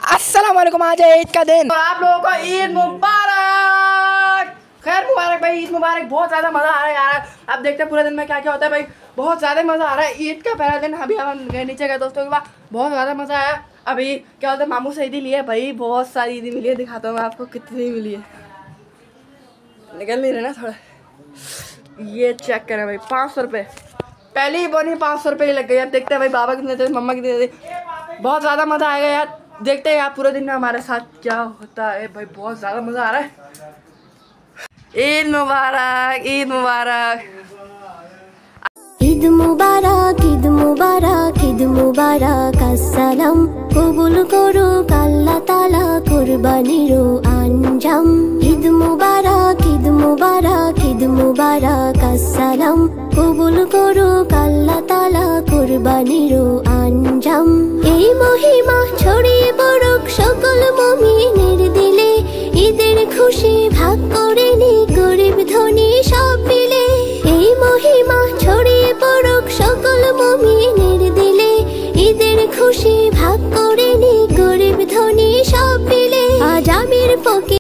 अस्सलाम वालेकुम। आज है ईद का दिन और आप लोगों को ईद मुबारक। खैर मुबारक भाई, ईद मुबारक। बहुत ज़्यादा मज़ा आ रहा है यार। अब देखते हैं पूरे दिन में क्या क्या होता है भाई। बहुत ज़्यादा मज़ा आ रहा है। ईद का पहला दिन अभी हम गए नीचे गए दोस्तों के पास, बहुत ज़्यादा मज़ा आया। अभी क्या होता है, मामू से ईदी लिए भाई, बहुत सारी ईदी मिली है। दिखाता हूँ मैं आपको कितनी मिली है। निकल नहीं रहे ना थोड़ा, ये चेक करें भाई। 500 रुपये पहली ही बोनी, 500 रुपये ही लग गई। अब देखते हैं भाई बाबा कितने थे, मम्मा कितने थे। बहुत ज़्यादा मज़ा आएगा यार। देखते हैं यार पूरे दिन में हमारे साथ क्या होता है भाई। बहुत ज़्यादा मज़ा आ रहा है। ईद मुबारक, ईद मुबारक, ईद मुबारक, ईद मुबारक, ईद मुबारक। अस्सलाम कबूल করুক আল্লাহ তাআলা কুরবানির আঞ্জাম। ঈদ মুবারক, ঈদ মুবারক, ঈদ মুবারক। আসসালাম কবুল করুক আল্লাহ তাআলা কুরবানির আঞ্জাম। এই মহিমা ছড়িয়ে পড়ুক সকল মুমিনের দিলে, ঈদের খুশি ভাগ করে নি গরিব ধনী সব মিলে। এই মহিমা ছড়িয়ে পড়ুক সকল মুমিনের দিলে, ঈদের খুশি ভাগ করে নি গরিব ধনী সব মিলে। আজ আমির ফকির